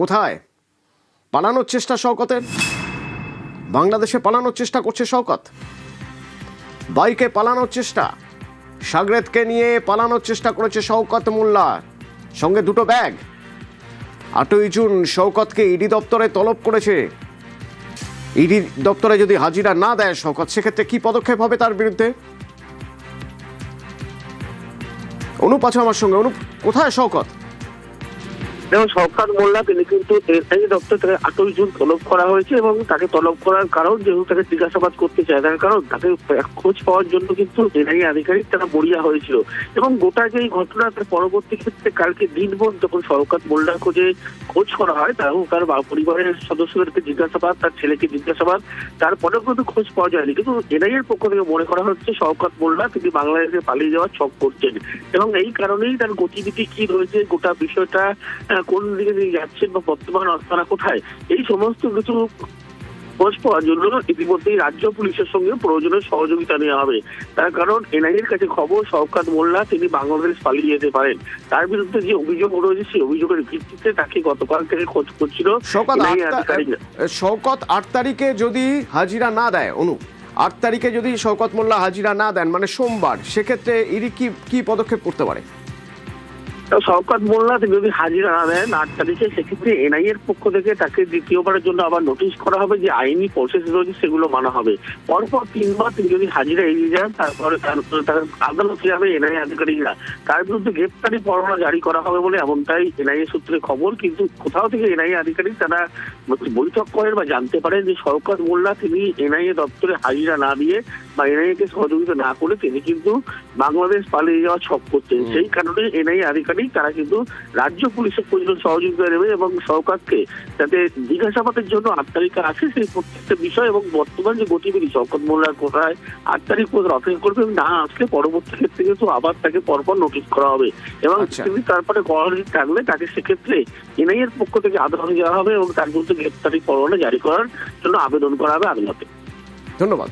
কোথায়? পালানোর চেষ্টা শওকতের, বাংলাদেশে পালানোর চেষ্টা করছে শওকত, বাইকে পালানোর চেষ্টা, সাগরেদকে নিয়ে পালানোর চেষ্টা করেছে শওকত মোল্লা, সঙ্গে দুটো ব্যাগ। 8ই জুন শওকতকে ইডি দপ্তরে তলব করেছে। ইডি দপ্তরে যদি হাজিরা না দেয় শওকত, সেক্ষেত্রে কি পদক্ষেপ হবে তার বিরুদ্ধে? অনুপ আছে আমার সঙ্গে। অনুপ, কোথায় শওকত? যেমন শওকত মোল্লা তিনি কিন্তু এসআই দপ্তর থেকে 8ই জুন তলব করা হয়েছে এবং তাকে তলব করার কারণ যেহেতু তাকে জিজ্ঞাসাবাদ করতে চায়, তার কারণ তাকে খোঁজ পাওয়ার জন্য কিন্তু এনআইএ আধিকারিক তারা মরিয়া হয়েছিল এবং গোটা যে এই ঘটনা তার পরবর্তী ক্ষেত্রে কালকে দিনভর যখন শওকত মোল্লার খোঁজ করা হয় তার পরিবারের সদস্যদেরকে জিজ্ঞাসাবাদ, তার ছেলেকে জিজ্ঞাসাবাদ, তারপরেও কিন্তু খোঁজ পাওয়া যায়নি। কিন্তু এনআইএর পক্ষ থেকে মনে করা হচ্ছে শওকত মোল্লা তিনি বাংলাদেশে পালিয়ে যাওয়ার ছক করছেন এবং এই কারণেই তার গতিবিধি কি রয়েছে, গোটা বিষয়টা কোন দিকে দিয়ে যাচ্ছেন বা বর্তমান অবস্থান কোথায়, এই সমস্ত কিছু খোঁজ পাওয়ার জন্য ইতিমধ্যেই রাজ্য পুলিশের সঙ্গে প্রয়োজনীয় সহযোগিতা নেওয়া হবে। তার কারণ এনআইএর কাছে খবর শওকত মোল্লা তিনি বাংলাদেশ পালিয়ে যেতে পারেন। তার বিরুদ্ধে যে অভিযোগ রয়েছে সেই অভিযোগের ভিত্তিতে তাকে গতকাল থেকে খোঁজ করছিল শওকত। 8 তারিখে যদি হাজিরা না দেয়, 8 তারিখে যদি শওকত মোল্লা হাজিরা না দেন, মানে সোমবার, সেক্ষেত্রে ইডি কি পদক্ষেপ করতে পারে? শওকত মোল্লা যদি হাজিরা না দেন 8 তারিখে, সেক্ষেত্রে এনআইএর পক্ষ থেকে তাকে দ্বিতীয়বারের জন্য আবার নোটিশ করা হবে, যে আইনি প্রসেস রয়েছে সেগুলো মানা হবে। পরপর 3 বার তিনি যদি হাজিরা এড়িয়ে যান, তারপরে তার আদালতে যাবে এনআইএ আধিকারিকরা, তার বিরুদ্ধে গ্রেপ্তারি পরোয়ানা জারি করা হবে বলে এমনটাই এনআইএ সূত্রে খবর। কিন্তু কোথাও থেকে এনআইএ আধিকারিক তারা বৈঠক করেন বা জানতে পারেন যে শওকত মোল্লা তিনি এনআইএ দপ্তরে হাজিরা না দিয়ে বা এনআইএ কে সহযোগিতা না করে তিনি কিন্তু বাংলাদেশ পালিয়ে যাওয়া ছক করছেন। সেই কারণে এনআইএ আধিকারিক তারা কিন্তু রাজ্য পুলিশের প্রয়োজন সহযোগিতা নেবে এবং শওকতকে যাতে জিজ্ঞাসাবাদের জন্য 8 তারিখে আসে সেই প্রত্যেকটা বিষয় এবং বর্তমান যে গতিবিধি শওকত মোল্লার কোথায় 8 তারিখ পর্যন্ত অপেক্ষা করবে, না আসলে পরবর্তী ক্ষেত্রে কিন্তু আবার তাকে পরপর নোটিশ করা হবে এবং তিনি তারপরে গণহাজির থাকলে তাকে সেক্ষেত্রে এনআইএ এর পক্ষ থেকে আদালতে যাওয়া হবে এবং তার বিরুদ্ধে গ্রেপ্তারি পরোয়ানা জারি করার জন্য আবেদন করা হবে আদালতে। ধন্যবাদ।